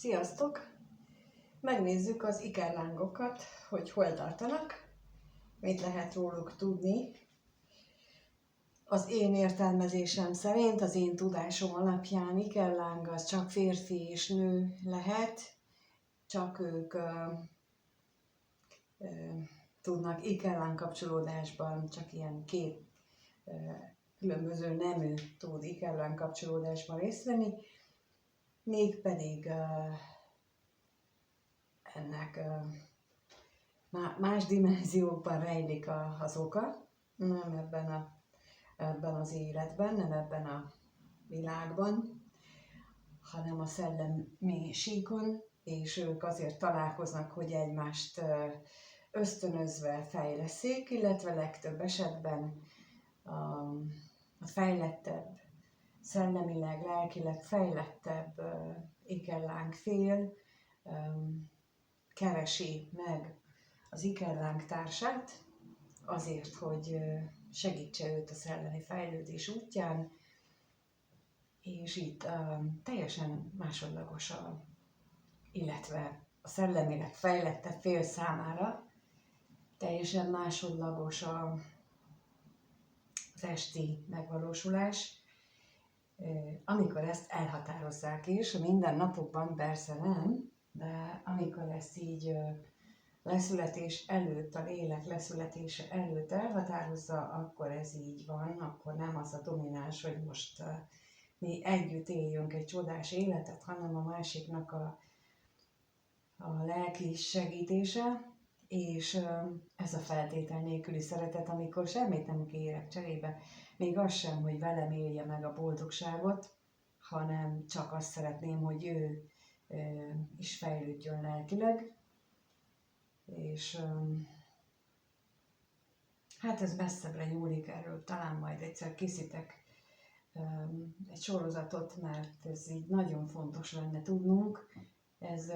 Sziasztok! Megnézzük az ikerlángokat, hogy hol tartanak, mit lehet róluk tudni. Az én értelmezésem szerint, az én tudásom alapján ikerláng az csak férfi és nő lehet, csak ők tudnak ikerláng kapcsolódásban, csak ilyen két különböző nemű tud ikerláng kapcsolódásban részt venni, mégpedig ennek más dimenziókban rejlik az oka, nem ebben az életben, nem ebben a világban, hanem a szellemi síkon, és ők azért találkoznak, hogy egymást ösztönözve fejleszék, illetve legtöbb esetben a fejlettebb, szellemileg, lelkileg fejlettebb ikerláng fél keresi meg az ikerláng társát azért, hogy segítse őt a szellemi fejlődés útján, és itt teljesen másodlagos, illetve a szellemileg fejlettebb fél számára teljesen másodlagos az esti megvalósulás, amikor ezt elhatározzák is, a mindennapokban persze nem, de amikor ezt így leszületés előtt, a lélek leszületése előtt elhatározza, akkor ez így van, akkor nem az a domináns, hogy most mi együtt éljünk egy csodás életet, hanem a másiknak a lelki segítése, és ez a feltétel nélküli szeretet, amikor semmit nem kérek cserébe, még az sem, hogy velem élje meg a boldogságot, hanem csak azt szeretném, hogy ő is fejlődjön lelkileg, és hát ez messzebbre nyúlik, erről talán majd egyszer készítek egy sorozatot, mert ez így nagyon fontos lenne tudnunk. Ez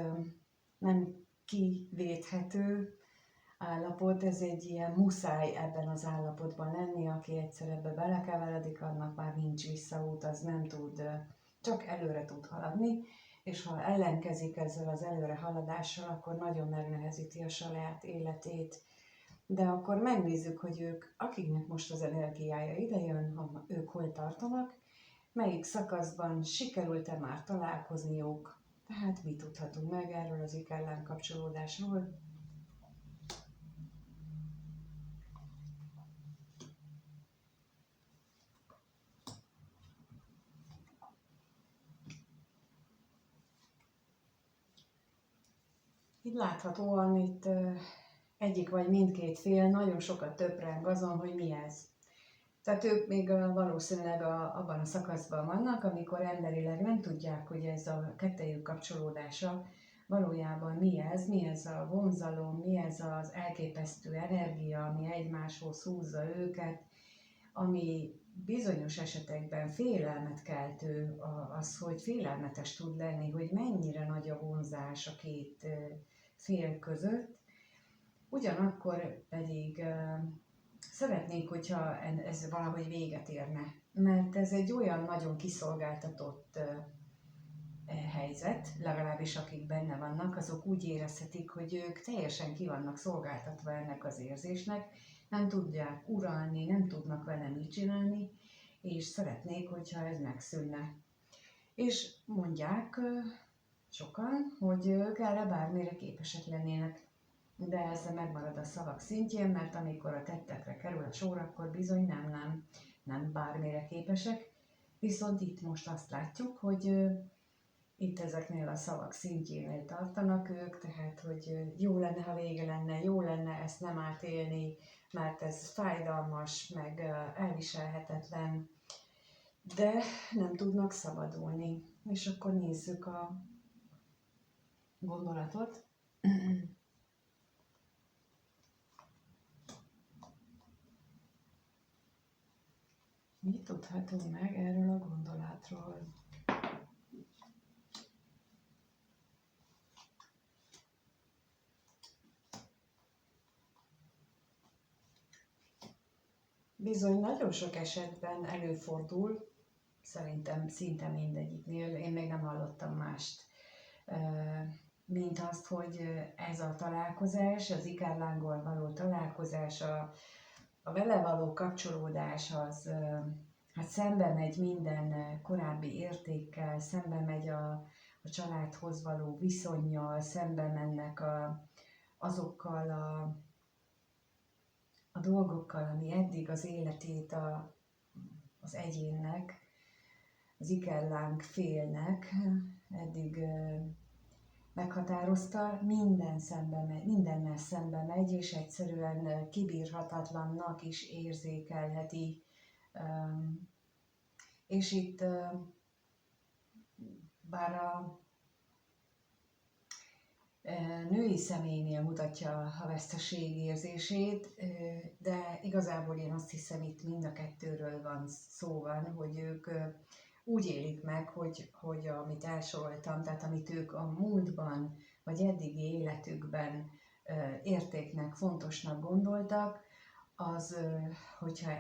nem kivéthető állapot, ez egy ilyen muszáj ebben az állapotban lenni, aki egyszer ebbe belekeveredik, annak már nincs visszaút, az nem tud, csak előre tud haladni, és ha ellenkezik ezzel az előre haladással, akkor nagyon megnehezíti a saját életét. De akkor megnézzük, hogy ők, akiknek most az energiája idejön, ők hol tartanak, melyik szakaszban sikerült-e már találkozniuk, tehát mit tudhatunk meg erről az ikerláng kapcsolódásról. Így láthatóan itt egyik vagy mindkét fél nagyon sokat töpreng azon, hogy mi ez. Tehát ők még valószínűleg abban a szakaszban vannak, amikor emberileg nem tudják, hogy ez a kettejük kapcsolódása valójában mi ez a vonzalom, mi ez az elképesztő energia, ami egymáshoz húzza őket, ami bizonyos esetekben félelmet keltő, az, hogy félelmetes tud lenni, hogy mennyire nagy a vonzás a két fél között, ugyanakkor pedig szeretnék, hogyha ez valahogy véget érne, mert ez egy olyan nagyon kiszolgáltatott helyzet, legalábbis akik benne vannak, azok úgy érezhetik, hogy ők teljesen ki vannak szolgáltatva ennek az érzésnek, nem tudják uralni, nem tudnak vele mit csinálni, és szeretnék, hogyha ez megszűnne. És mondják sokan, hogy ők erre bármire képesek lennének. De ez megmarad a szavak szintjén, mert amikor a tettekre kerül a sor, akkor bizony nem bármire képesek. Viszont itt most azt látjuk, hogy itt ezeknél a szavak szintjénél tartanak ők, tehát hogy jó lenne, ha vége lenne, jó lenne ezt nem átélni, mert ez fájdalmas, meg elviselhetetlen, de nem tudnak szabadulni. És akkor nézzük a gondolatot. Mit tudhatunk meg erről a gondolatról? Bizony nagyon sok esetben előfordul, szerintem szinte mindegyiknél, én még nem hallottam mást, mint azt, hogy ez a találkozás, az ikerlánggal való találkozás, a vele való kapcsolódás az hát szembe megy minden korábbi értékkel, szembe megy a családhoz való viszonnyal, szembe mennek azokkal a dolgokkal, ami eddig az életét az egyénnek, az ikerláng félnek eddig meghatározta, mindennel szembe megy, és egyszerűen kibírhatatlannak is érzékelheti. És itt bár a női személynél mutatja a veszteség érzését, de igazából én azt hiszem, itt mind a kettőről van szó, hogy ők úgy élik meg, hogy amit elsoroltam, tehát amit ők a múltban vagy eddigi életükben értéknek, fontosnak gondoltak, az, hogyha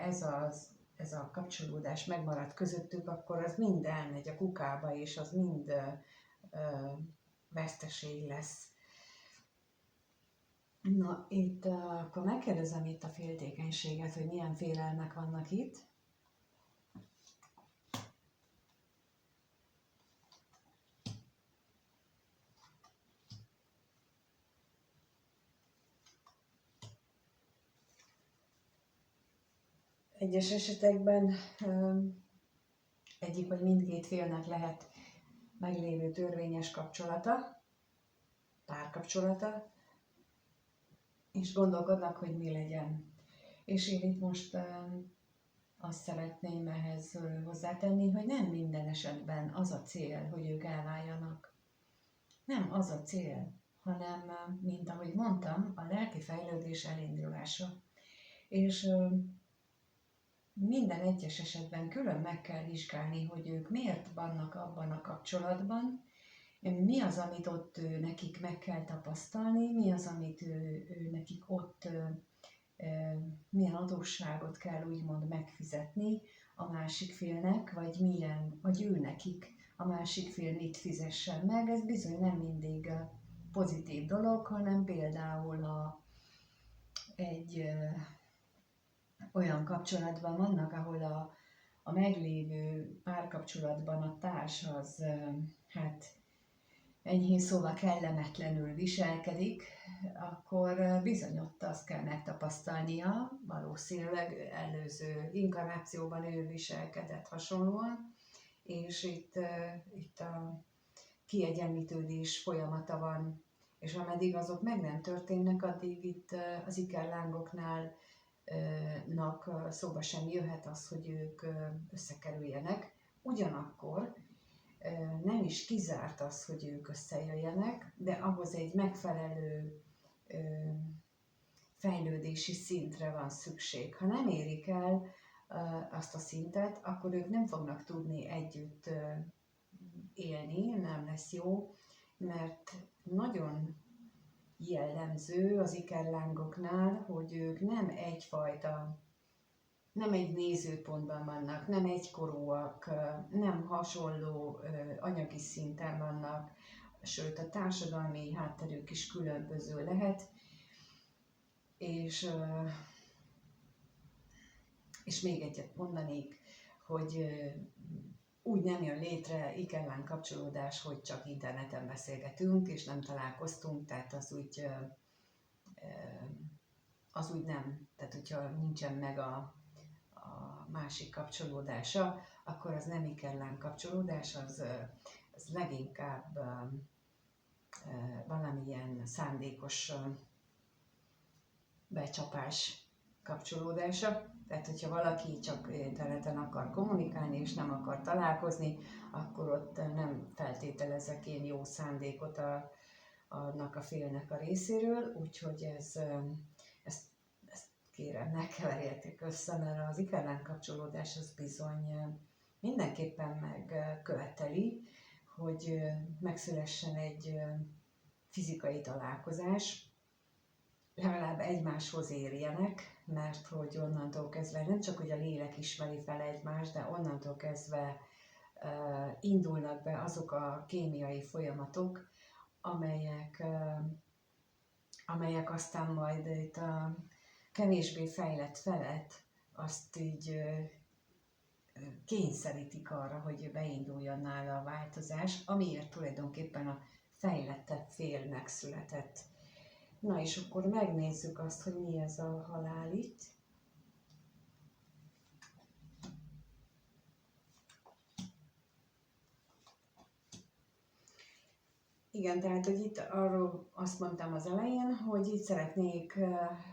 ez a kapcsolódás megmarad közöttük, akkor az mind elmegy a kukába, és az mind veszteség lesz. Na, itt akkor megkérdezem itt a féltékenységet, hogy milyen félelmek vannak itt. Egyes esetekben egyik vagy mindkét félnek lehet meglévő törvényes kapcsolata, párkapcsolata, és gondolkodnak, hogy mi legyen. És én itt most azt szeretném ehhez hozzátenni, hogy nem minden esetben az a cél, hogy ők elváljanak. Nem az a cél, hanem, mint ahogy mondtam, a lelki fejlődés elindulása. És minden egyes esetben külön meg kell vizsgálni, hogy ők miért vannak abban a kapcsolatban, mi az, amit ott nekik meg kell tapasztalni, mi az, amit nekik ott, milyen adósságot kell úgymond megfizetni a másik félnek, vagy ő nekik a másik fél mit fizessen meg. Ez bizony nem mindig pozitív dolog, hanem például egy olyan kapcsolatban vannak, ahol a meglévő párkapcsolatban a társ az hát enyhén szóval kellemetlenül viselkedik, akkor bizony ott azt kell megtapasztalnia, valószínűleg előző inkarnációban ő viselkedett hasonlóan, és itt a kiegyenlítődés folyamata van, és ameddig azok meg nem történnek, addig itt az ikerlángoknál szóba sem jöhet az, hogy ők összekerüljenek. Ugyanakkor nem is kizárt az, hogy ők összejöjjenek, de ahhoz egy megfelelő fejlődési szintre van szükség. Ha nem érik el azt a szintet, akkor ők nem fognak tudni együtt élni, nem lesz jó, mert nagyon jellemző az ikerlángoknál, hogy ők nem egy nézőpontban vannak, nem egykorúak, nem hasonló anyagi szinten vannak, sőt a társadalmi hátterük is különböző lehet, és még egyet mondanék, hogy úgy nem jön létre ikerláng kapcsolódás, hogy csak interneten beszélgetünk, és nem találkoztunk, tehát az úgy nem. Tehát, hogyha nincsen meg a másik kapcsolódása, akkor az nem ikerláng kapcsolódás, az leginkább valamilyen szándékos becsapás kapcsolódása. Tehát, hogyha valaki csak interneten akar kommunikálni és nem akar találkozni, akkor ott nem feltételezek én jó szándékot annak a félnek a részéről, úgyhogy ezt kérem, ne keverjétek össze, mert az ikerláng kapcsolódás az bizony mindenképpen megköveteli, hogy megszülessen egy fizikai találkozás, legalább egymáshoz érjenek, mert hogy onnantól kezdve nem csak, hogy a lélek ismeri fel egymást, de onnantól kezdve indulnak be azok a kémiai folyamatok, amelyek aztán majd itt a kevésbé fejlett felet azt így kényszerítik arra, hogy beinduljon nála a változás, amiért tulajdonképpen a fejlettebb fél megszületett. Na és akkor megnézzük azt, hogy mi ez a halál itt. Igen, tehát, hogy itt arról azt mondtam az elején, hogy itt szeretnék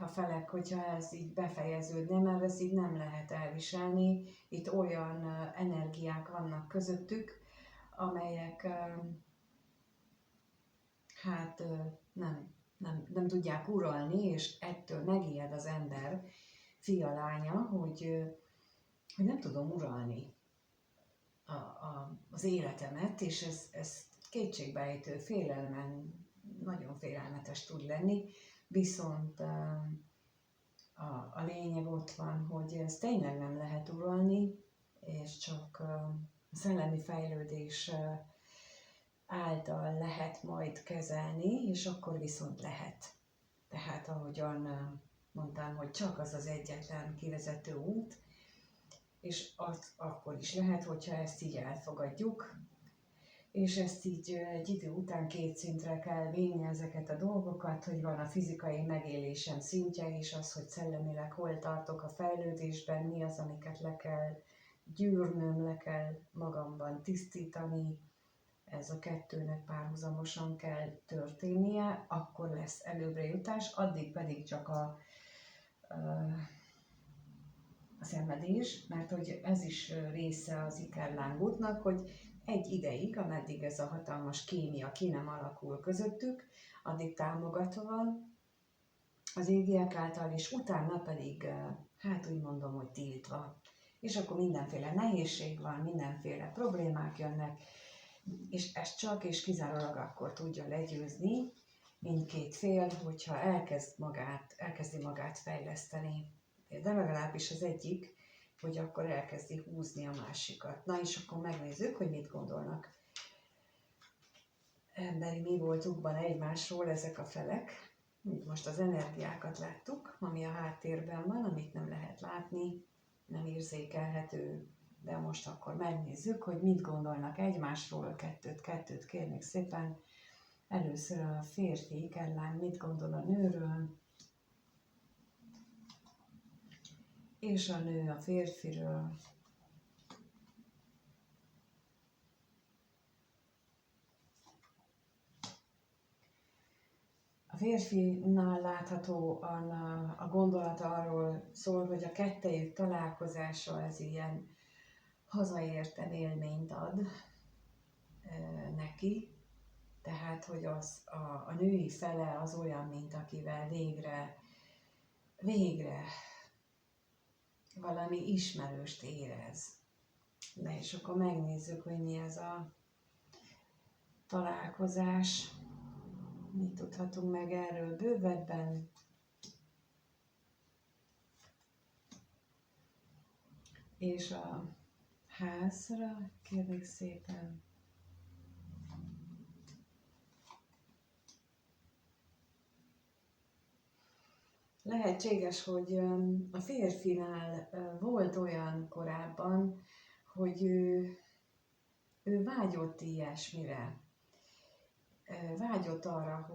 a felek, hogyha ez így befejeződne, mert ez így nem lehet elviselni. Itt olyan energiák vannak közöttük, amelyek hát nem tudják uralni, és ettől megijed az ember, fia, lánya, hogy nem tudom uralni az életemet, és ez kétségbejtő, félelmen, nagyon félelmetes tud lenni, viszont a lényeg ott van, hogy ezt tényleg nem lehet uralni, és csak a szellemi fejlődés által lehet majd kezelni, és akkor viszont lehet. Tehát ahogyan mondtam, hogy csak az az egyetlen kivezető út, és az akkor is lehet, hogyha ezt így elfogadjuk, és ezt így egy idő után két szintre kell vinni ezeket a dolgokat, hogy van a fizikai megélésem szintje is, az, hogy szellemileg hol tartok a fejlődésben, mi az, amiket le kell gyűrnöm, le kell magamban tisztítani, ez a kettőnek párhuzamosan kell történnie, akkor lesz előbbre jutás, addig pedig csak a szenvedés, mert hogy ez is része az ikerlángútnak, hogy egy ideig, ameddig ez a hatalmas kémia ki nem alakul közöttük, addig támogatva van az égiek által, és utána pedig, hát úgy mondom, hogy tiltva. És akkor mindenféle nehézség van, mindenféle problémák jönnek, és ezt csak és kizárólag akkor tudja legyőzni mindkét fél, hogyha elkezdi magát fejleszteni. De legalábbis az egyik, hogy akkor elkezdi húzni a másikat. Na és akkor megnézzük, hogy mit gondolnak emberi mi voltukban egymásról ezek a felek. Most az energiákat láttuk, ami a háttérben van, amit nem lehet látni, nem érzékelhető, de most akkor megnézzük, hogy mit gondolnak egymásról, kettőt kérnék szépen. Először a férfi ikerlány mit gondol a nőről, és a nő a férfiről. A férfinál láthatóan a gondolat arról szól, hogy a kettejük találkozása ez ilyen hazaértem élményt ad neki. Tehát, hogy a női fele az olyan, mint akivel végre valami ismerőst érez. Na és akkor megnézzük, hogy mi ez a találkozás. Mit tudhatunk meg erről bővebben? És a házra kérlek szépen. Lehetséges, hogy a férfinál volt olyan korábban, hogy ő vágyott ilyesmire. Vágyott arra,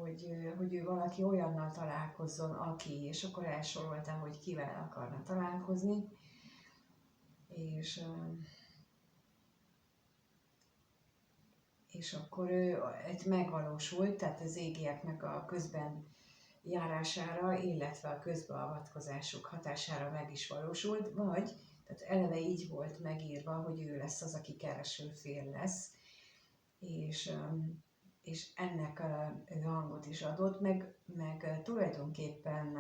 hogy ő valaki olyannal találkozzon, aki, és akkor elsorolta, hogy kivel akarna találkozni. És akkor ő megvalósult, tehát az égieknek a közben járására, illetve a közbeavatkozásuk hatására meg is valósult, vagy tehát eleve így volt megírva, hogy ő lesz az, aki kereső fél lesz, és ennek hangot is adott, meg tulajdonképpen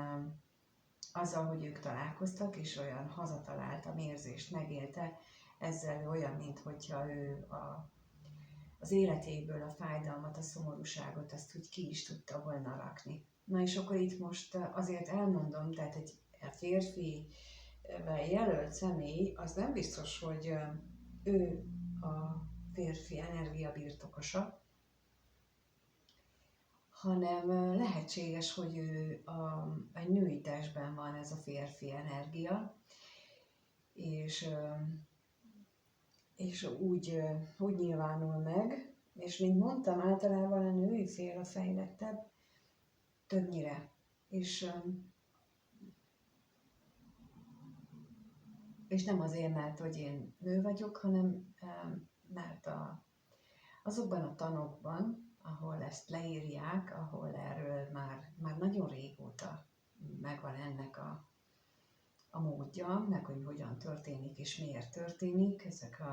azzal, hogy ők találkoztak, és olyan hazataláltam érzést megélte, ezzel olyan, minthogyha ő az életéből a fájdalmat, a szomorúságot, azt úgy ki is tudta volna rakni. Na és akkor itt most azért elmondom, tehát egy férfi jelölt személy, az nem biztos, hogy ő a férfi energia birtokosa, hanem lehetséges, hogy ő egy női testben van ez a férfi energia, és úgy nyilvánul meg, és mint mondtam, általában a női fél a fejlettebb, többnyire. És nem azért, mert hogy én nő vagyok, hanem mert azokban a tanokban, ahol ezt leírják, ahol erről már nagyon régóta megvan ennek a módja, meg hogy hogyan történik és miért történik, ezek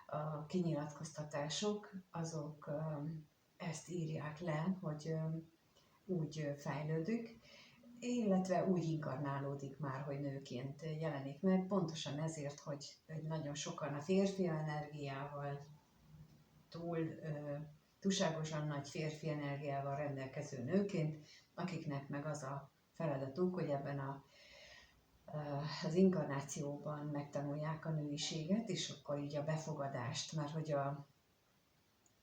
a kinyilatkoztatások, azok ezt írják le, hogy úgy fejlődik, illetve úgy inkarnálódik már, hogy nőként jelenik meg, pontosan ezért, hogy nagyon sokan a férfi energiával túlságosan nagy férfi energiával rendelkező nőként, akiknek meg az a feladatuk, hogy ebben az inkarnációban megtanulják a nőiséget, és akkor így a befogadást, mert hogy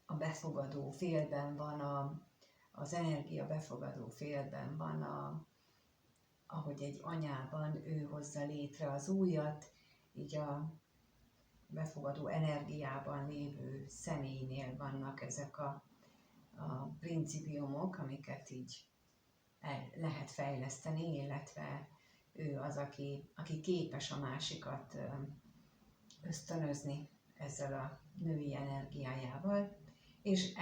a befogadó félben van, az energia befogadó félben van, ahogy egy anyában ő hozza létre az újat, így a befogadó energiában lévő személynél vannak ezek a principiumok, amiket így lehet fejleszteni, illetve ő az, aki képes a másikat ösztönözni ezzel a női energiájával, és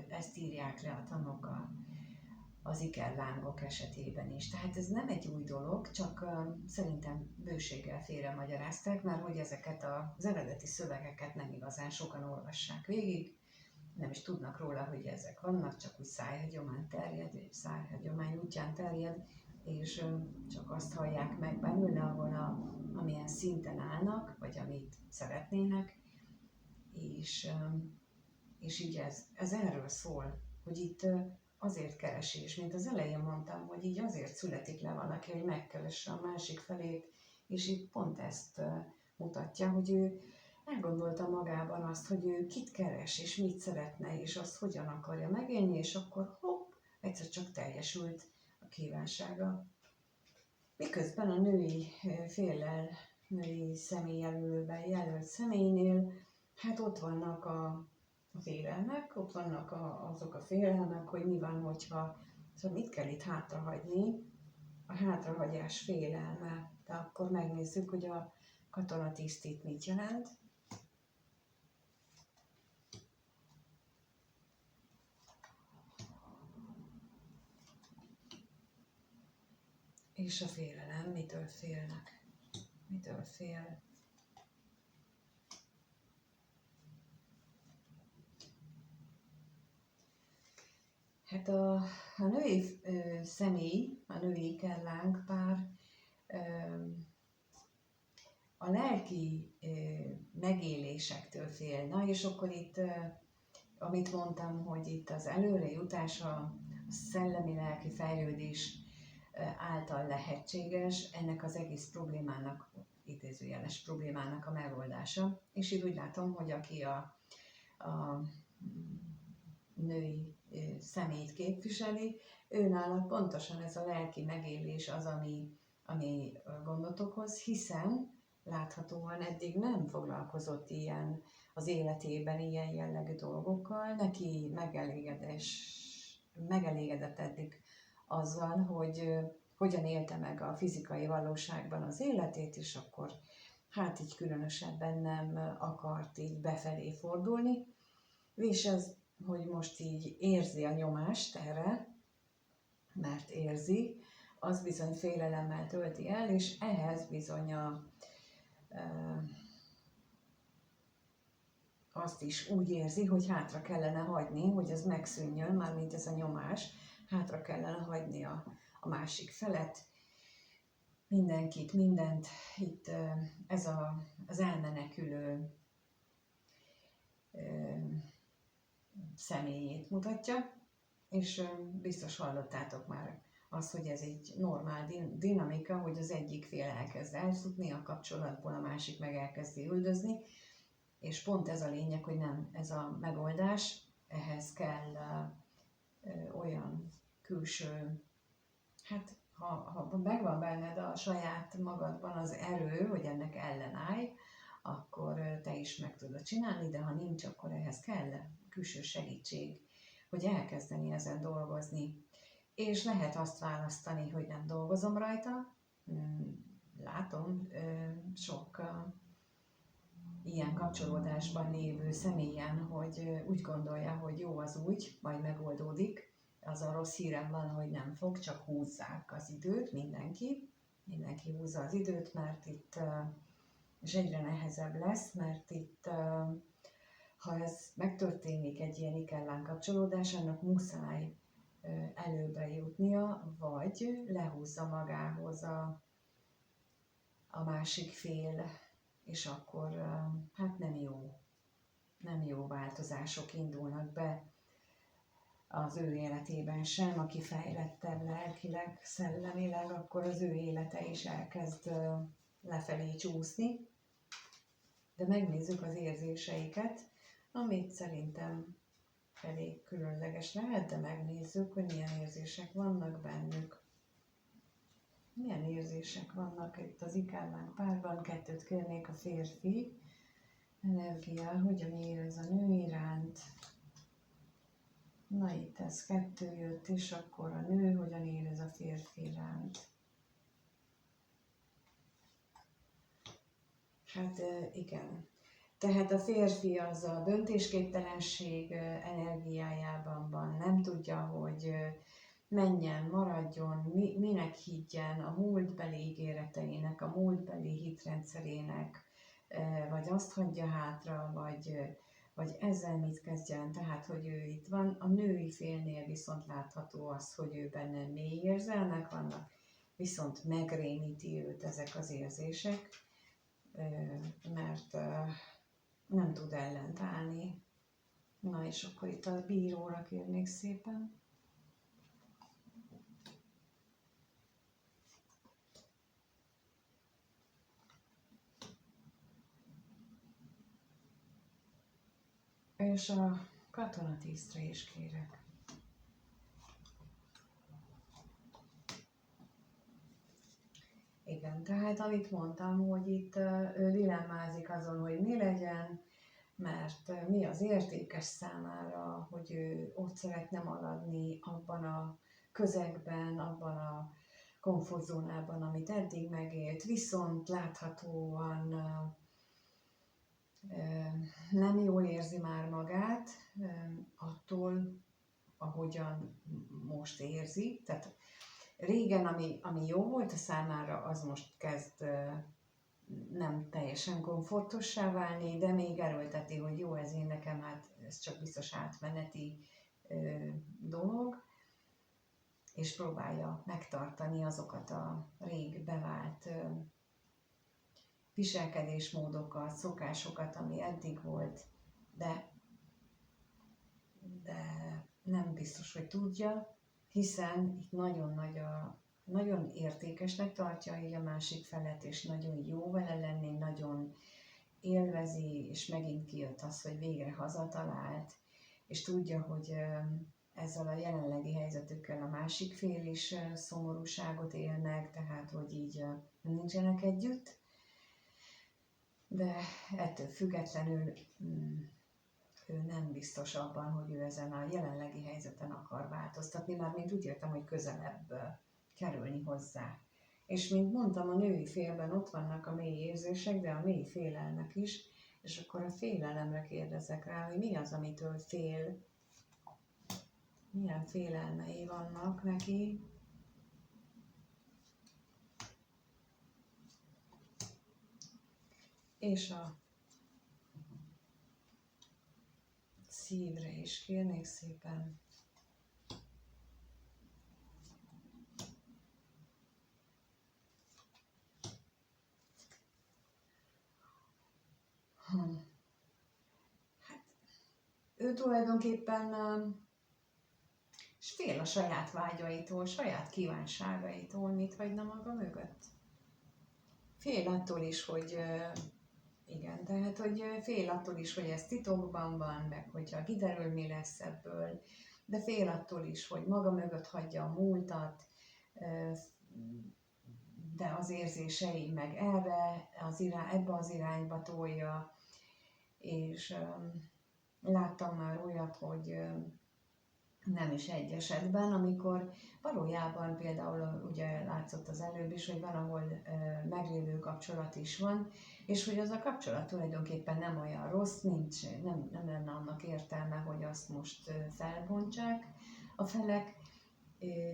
ezt írják le a tanok az ikerlángok esetében is. Tehát ez nem egy új dolog, csak szerintem bőséggel félre magyarázták, mert hogy ezeket az eredeti szövegeket nem igazán sokan olvassák végig, nem is tudnak róla, hogy ezek vannak, csak úgy szájhagyomány terjed, vagy szájhagyomány útján terjed, és csak azt hallják meg belőle, amilyen szinten állnak, vagy amit szeretnének, és így ez erről szól, hogy itt azért keresés, mint az elején mondtam, hogy így azért születik le valaki, hogy megkeresse a másik felét, és itt pont ezt mutatja, hogy ő elgondolta magában azt, hogy ő kit keres, és mit szeretne, és azt hogyan akarja megélni, és akkor hopp, egyszer csak teljesült a kívánsága. Miközben a női féllel, női személyjelölőben jelölt személynél, hát ott vannak a félelmek, ott vannak azok a félelmek, hogy mi van, hogyha, szóval mit kell itt hátrahagyni, a hátrahagyás félelme. De akkor megnézzük, hogy a katonatisztit mit jelent. És a félelem, mitől félnek? Mitől fél? Hát a női személy, a női ikerláng pár a lelki megélésektől fél. Na és akkor itt, amit mondtam, hogy itt az előrejutás, a szellemi-lelki fejlődés által lehetséges, ennek az egész problémának, idézőjeles problémának a megoldása. És így úgy látom, hogy aki a női személyt képviseli, őnála pontosan ez a lelki megélés az, ami gondot okoz, hiszen láthatóan eddig nem foglalkozott ilyen az életében ilyen jellegű dolgokkal, neki megelégedett eddig azzal, hogy hogyan élte meg a fizikai valóságban az életét, és akkor hát így különösebben nem akart így befelé fordulni, és ez, hogy most így érzi a nyomást erre, mert érzi, az bizony félelemmel tölti el, és ehhez bizony azt is úgy érzi, hogy hátra kellene hagyni, hogy ez megszűnjön, mármint ez a nyomás, hátra kellene hagyni a másik felet, mindenkit, mindent. Itt ez az elmenekülő személyét mutatja, és biztos hallottátok már azt, hogy ez egy normál dinamika, hogy az egyik fél elkezd elszutni a kapcsolatból, a másik meg elkezdi üldözni, és pont ez a lényeg, hogy nem ez a megoldás, ehhez kell külső, hát ha megvan benned a saját magadban az erő, hogy ennek ellenállj, akkor te is meg tudod csinálni, de ha nincs, akkor ehhez kell külső segítség, hogy elkezdeni ezen dolgozni. És lehet azt választani, hogy nem dolgozom rajta. Látom sok ilyen kapcsolódásban lévő személyen, hogy úgy gondolja, hogy jó az úgy, majd megoldódik. Az a rossz hírem van, hogy nem fog, csak húzzák az időt, mindenki húzza az időt, mert itt, és egyre nehezebb lesz, mert itt, ha ez megtörténik egy ilyen ikellán kapcsolódás, annak muszáj előbbre jutnia, vagy lehúzza magához a másik fél, és akkor hát nem jó változások indulnak be az ő életében sem, aki fejlettebb lelkileg, szellemileg, akkor az ő élete is elkezd lefelé csúszni. De megnézzük az érzéseiket, amit szerintem elég különleges lehet, de megnézzük, hogy milyen érzések vannak bennük. Milyen érzések vannak itt az ikellán párban? 2 kérnék a férfi energiá, hogyan érez a nő iránt. Na itt ez 2 jött, és akkor a nő hogyan érez a férfi iránt. Hát igen. Tehát a férfi az a döntésképtelenség energiájában van, nem tudja, hogy menjen, maradjon, minek higgyen, a múltbeli ígéreteinek, a múltbeli hitrendszerének, vagy azt hagyja hátra, vagy ezzel mit kezdjen, tehát, hogy ő itt van. A női félnél viszont látható az, hogy ő benne mély érzelmek vannak, viszont megrémíti őt ezek az érzések, mert nem tud ellentállni. Na és akkor itt a bíróra kérnék szépen. És a katonatisztre is kérek. Igen, tehát amit mondtam, hogy itt ő dilemmázik azon, hogy mi legyen, mert mi az értékes számára, hogy ő ott szeretne maradni abban a közegben, abban a komfortzónában, amit eddig megélt, viszont láthatóan nem jól érzi már magát attól, ahogyan most érzi. Tehát régen, ami jó volt a számára, az most kezd nem teljesen komfortossá válni, de még erőlteti, hogy jó, ez én nekem, hát ez csak biztos átmeneti dolog, és próbálja megtartani azokat a rég bevált viselkedésmódokat, szokásokat, ami eddig volt, de nem biztos, hogy tudja, hiszen itt nagyon értékesnek tartja így a másik felet, és nagyon jó vele lenni, nagyon élvezi, és megint kijött az, hogy végre hazatalált, és tudja, hogy ezzel a jelenlegi helyzetükkel a másik fél is szomorúságot élnek, tehát hogy így nincsenek együtt, de ettől függetlenül ő nem biztos abban, hogy ő ezen a jelenlegi helyzeten akar változtatni, már mint úgy értem, hogy közelebb kerülni hozzá. És mint mondtam, a női félben ott vannak a mély érzések, de a mély félelmek is, és akkor a félelemre kérdezek rá, hogy mi az, amitől fél, milyen félelmei vannak neki. És a szívre is kérnék szépen. Hát, ő tulajdonképpen fél a saját vágyaitól, saját kívánságaitól, mit hagyna maga mögött. Fél attól is, hogy igen, tehát hogy fél attól is, hogy ez titokban van, meg hogyha kiderül, mi lesz ebből, de fél attól is, hogy maga mögött hagyja a múltat, de az érzései meg ebbe az irányba tolja, és láttam már olyat, hogy nem is egy esetben, amikor valójában például ugye látszott az előbb is, hogy van, ahol meglévő kapcsolat is van, és hogy az a kapcsolat tulajdonképpen nem olyan rossz, nem lenne annak értelme, hogy azt most felbontsák a felek,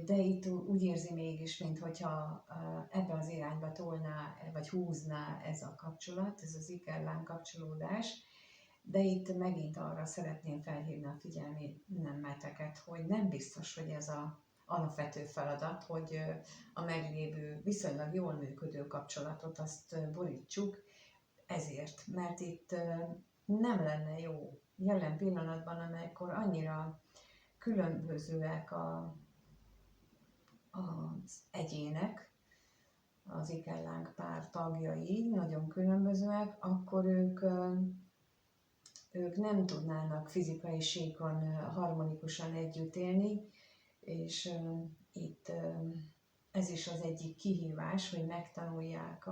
de itt úgy érzi mégis, mintha ebbe az irányba tolná, vagy húzná ez a kapcsolat, ez az ikerláng kapcsolódás. De itt megint arra szeretném felhívni a figyelmeteket, hogy nem biztos, hogy ez az alapvető feladat, hogy a meglévő, viszonylag jól működő kapcsolatot azt borítsuk, ezért, mert itt nem lenne jó jelen pillanatban, amikor annyira különbözőek az egyének, az ikerláng pár tagjai, nagyon különbözőek, akkor ők nem tudnának fizikai síkon harmonikusan együtt élni, és itt ez is az egyik kihívás, hogy megtanulják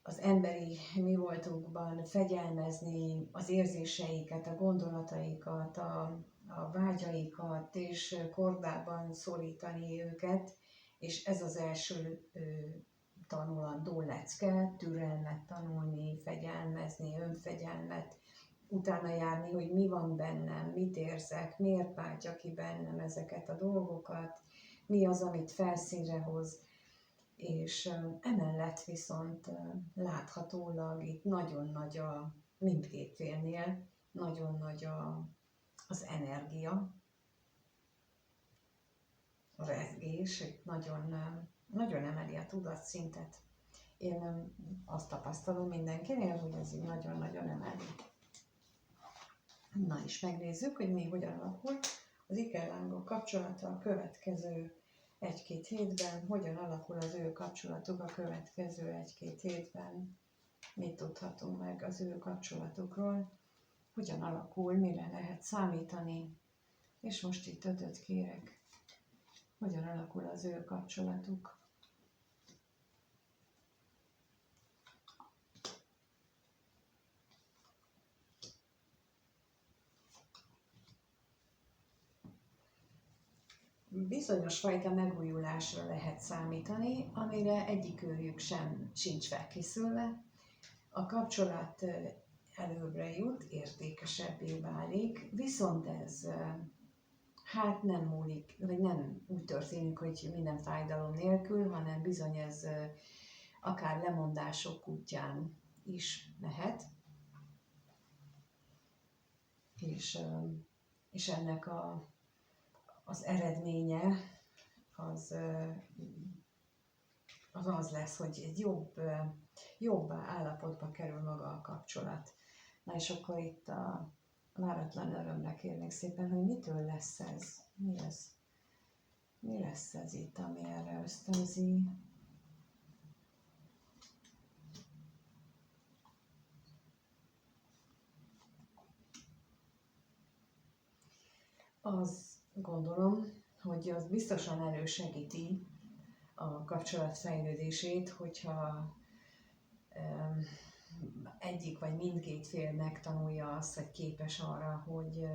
az emberi mi voltukban fegyelmezni az érzéseiket, a gondolataikat, a vágyaikat, és kordában szorítani őket, és ez az első tanulandó lecke, türelmet tanulni, fegyelmezni, önfegyelmet, utána járni, hogy mi van bennem, mit érzek, miért váltja ki bennem ezeket a dolgokat, mi az, amit felszínre hoz, és emellett viszont láthatólag itt nagyon nagy mindkét félnél, nagyon nagy az energia, a rezgés, nagyon emeli a tudatszintet. Én azt tapasztalom mindenkinél, hogy ez így nagyon-nagyon emeli. Na és megnézzük, hogy mi hogyan alakul az ikerlángok kapcsolata a következő 1-2 hétben, hogyan alakul az ő kapcsolatuk a következő 1-2 hétben, mit tudhatunk meg az ő kapcsolatukról, hogyan alakul, mire lehet számítani, és most itt 5-öt kérek. Hogyan alakul az ő kapcsolatuk? Bizonyos fajta megújulásra lehet számítani, amire egyikőjük sincs felkészülve. A kapcsolat előbbre jut, értékesebbé válik, viszont ez hát nem múlik, vagy nem úgy történik, hogy minden fájdalom nélkül, hanem bizony ez akár lemondások útján is mehet. És ennek az eredménye az lesz, hogy egy jobb állapotba kerül maga a kapcsolat. Na és akkor itt a váratlan örömre kérnék szépen, hogy mitől lesz ez? Mi lesz ez itt, ami erre ösztönzi? Azt gondolom, hogy az biztosan elősegíti a kapcsolat fejlődését, hogyha egyik vagy mindkét fél megtanulja azt, hogy képes arra, hogy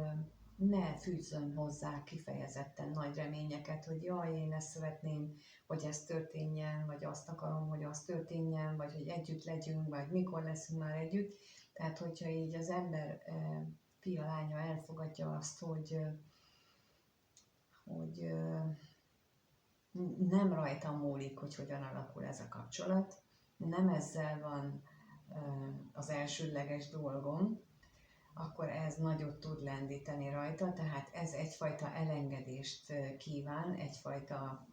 ne fűzzön hozzá kifejezetten nagy reményeket, hogy jaj, én ezt szeretném, hogy ez történjen, vagy azt akarom, hogy az történjen, vagy hogy együtt legyünk, vagy mikor leszünk már együtt. Tehát, hogyha így az ember fia, lánya elfogadja azt, hogy nem rajtam múlik, hogy hogyan alakul ez a kapcsolat, nem ezzel van az elsődleges dolgom, akkor ez nagyot tud lendíteni rajta, tehát ez egyfajta elengedést kíván, egyfajta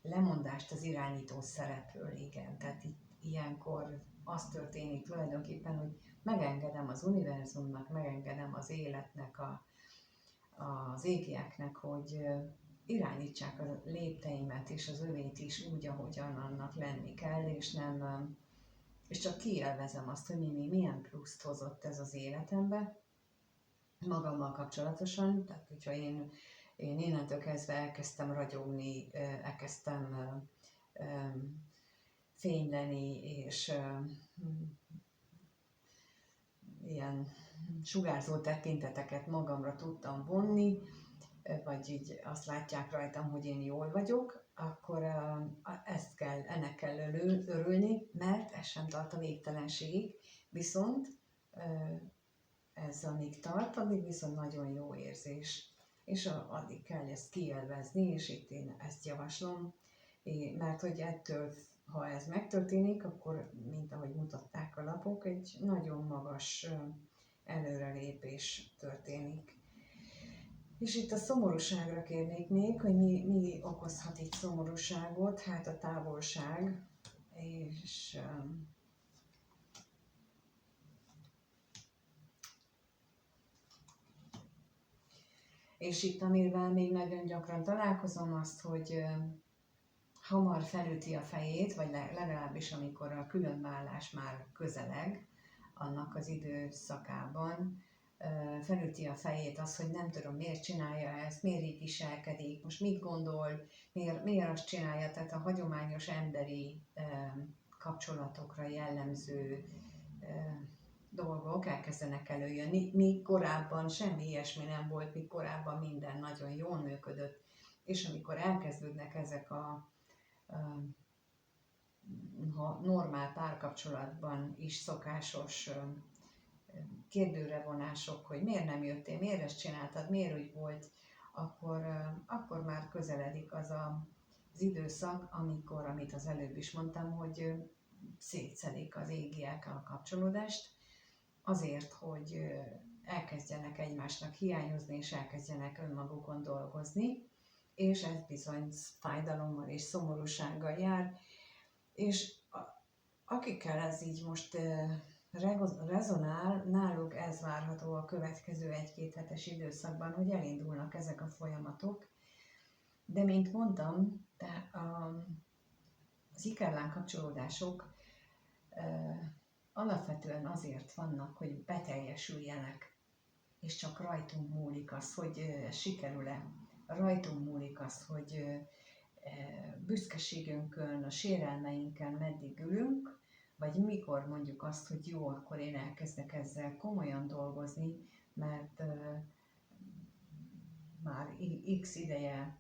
lemondást az irányító szerepről, igen. Tehát itt ilyenkor az történik tulajdonképpen, hogy megengedem az univerzumnak, megengedem az életnek, az égieknek, hogy irányítsák a lépteimet és az övét is úgy, ahogyan annak lenni kell, és csak kielvezem azt, hogy milyen pluszt hozott ez az életembe, magammal kapcsolatosan, tehát hogyha én innentől kezdve elkezdtem ragyogni, elkezdtem fényleni, és ilyen sugárzó tekinteteket magamra tudtam vonni, vagy így azt látják rajtam, hogy én jól vagyok, akkor ennek kell örülni, mert ez sem tart a végtelenségig, viszont ez amíg tart, addig viszont nagyon jó érzés, és addig kell ezt kielvezni, és itt én ezt javaslom, mert hogy ettől, ha ez megtörténik, akkor, mint ahogy mutatták a lapok, egy nagyon magas előrelépés történik. És itt a szomorúságra kérnék még, hogy mi okozhat itt szomorúságot, hát a távolság, és itt amivel még nagyon gyakran találkozom azt, hogy hamar felüti a fejét, vagy legalábbis amikor a különvállás már közeleg, annak az időszakában, felüti a fejét az, hogy nem tudom, miért csinálja ezt, miért így viselkedik, most mit gondol, miért azt csinálja, tehát a hagyományos emberi kapcsolatokra jellemző dolgok elkezdenek előjönni, míg korábban semmi ilyesmi nem volt, míg korábban minden nagyon jól működött, és amikor elkezdődnek ezek a normál párkapcsolatban is szokásos kérdőre vonások, hogy miért nem jöttél, miért ezt csináltad, miért úgy volt, akkor már közeledik az időszak, amikor, amit az előbb is mondtam, hogy szétszedik az égiek a kapcsolódást, azért, hogy elkezdjenek egymásnak hiányozni, és elkezdjenek önmagukon dolgozni, és ez bizony fájdalommal és szomorúsággal jár, és akikkel ez így most rezonál, náluk ez várható a következő 1-2 hetes időszakban, hogy elindulnak ezek a folyamatok. De mint mondtam, az ikerlán kapcsolódások alapvetően azért vannak, hogy beteljesüljenek, és csak rajtunk múlik az, hogy sikerül-e. Rajtunk múlik az, hogy büszkeségünkön, a sérelmeinken meddig ülünk, vagy mikor mondjuk azt, hogy jó, akkor én elkezdek ezzel komolyan dolgozni, mert már x ideje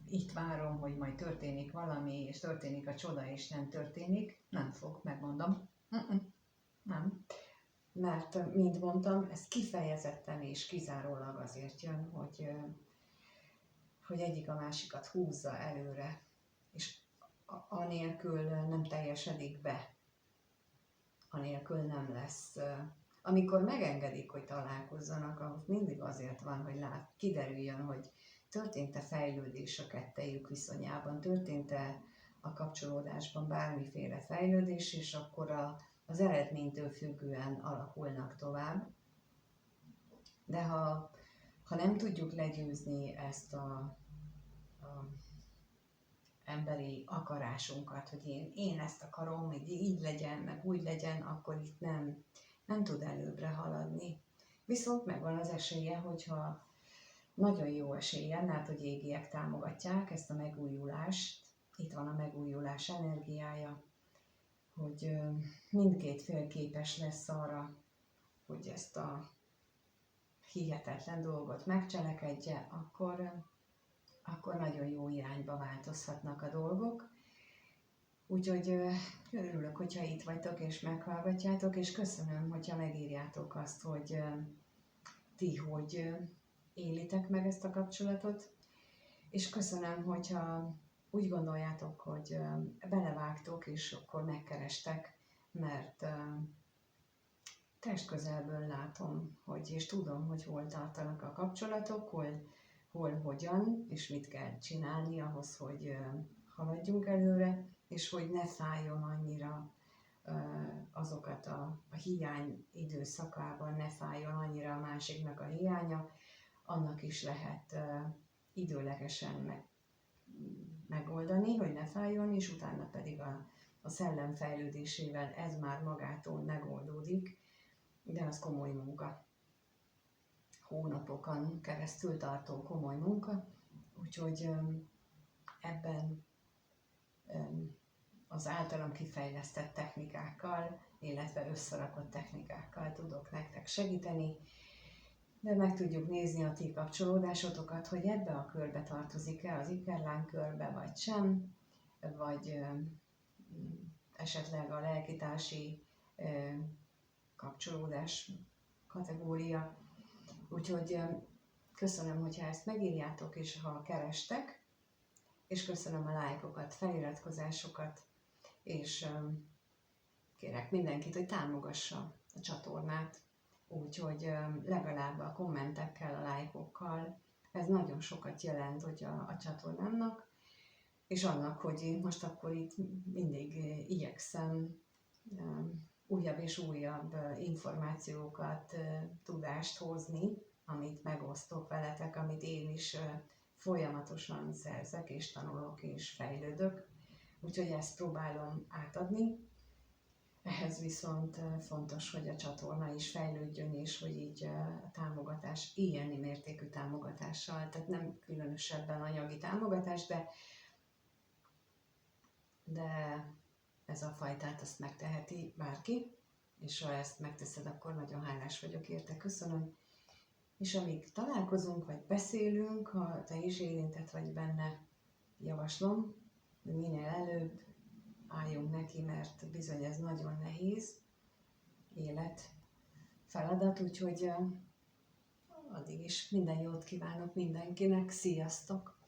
itt várom, hogy majd történik valami, és történik a csoda, és nem történik. Nem fog, megmondom. Nem. Mert, mint mondtam, ez kifejezetten és kizárólag azért jön, hogy egyik a másikat húzza előre, és anélkül nem teljesedik be, anélkül nem lesz. Amikor megengedik, hogy találkozzanak, ahhoz mindig azért van, hogy kiderüljön, hogy történt-e fejlődés a kettejük viszonyában, történt-e a kapcsolódásban bármiféle fejlődés, és akkor az eredménytől függően alakulnak tovább. De ha nem tudjuk legyőzni ezt a emberi akarásunkat, hogy én ezt akarom, hogy így legyen, meg úgy legyen, akkor itt nem tud előbbre haladni. Viszont megvan az esélye, hogyha nagyon jó esélye, mert hogy égiek támogatják ezt a megújulást, itt van a megújulás energiája, hogy mindkét fél képes lesz arra, hogy ezt a hihetetlen dolgot megcselekedje, akkor nagyon jó irányba változhatnak a dolgok. Úgyhogy örülök, hogyha itt vagytok és meghallgatjátok, és köszönöm, hogyha megírjátok azt, hogy ti hogy élitek meg ezt a kapcsolatot, és köszönöm, hogyha úgy gondoljátok, hogy belevágtok, és akkor megkerestek, mert testközelből látom, és tudom, hogy hol tartanak a kapcsolatok, hol hogyan, és mit kell csinálni ahhoz, hogy haladjunk előre, és hogy ne fájjon annyira azokat a hiány időszakában, ne fájjon annyira a másiknak a hiánya, annak is lehet időlegesen megoldani, hogy ne fájjon, és utána pedig a szellem fejlődésével ez már magától megoldódik, de az komoly munka. hónapokon keresztül tartó komoly munka, úgyhogy ebben az általam kifejlesztett technikákkal, illetve összerakott technikákkal tudok nektek segíteni, de meg tudjuk nézni a ti kapcsolódásotokat, hogy ebbe a körbe tartozik-e az ikerláng körbe, vagy sem, vagy esetleg a lelkitársi kapcsolódás kategória. Úgyhogy köszönöm, hogyha ezt megírjátok, és ha kerestek, és köszönöm a lájkokat, feliratkozásokat, és kérek mindenkit, hogy támogassa a csatornát, úgyhogy legalább a kommentekkel, a lájkokkal, ez nagyon sokat jelent, hogy a csatornámnak, és annak, hogy én most akkor itt mindig igyekszem újabb és újabb információkat, tudást hozni, amit megosztok veletek, amit én is folyamatosan szerzek és tanulok és fejlődök. Úgyhogy ezt próbálom átadni. Ehhez viszont fontos, hogy a csatorna is fejlődjön, és hogy így a támogatás ilyen mértékű támogatással, tehát nem különösebben anyagi támogatás, de ez a fajtát azt megteheti bárki, és ha ezt megteszed, akkor nagyon hálás vagyok érte, köszönöm. És amíg találkozunk, vagy beszélünk, ha te is érintett vagy benne, javaslom, hogy minél előbb álljunk neki, mert bizony ez nagyon nehéz élet feladat, úgyhogy addig is minden jót kívánok mindenkinek, sziasztok!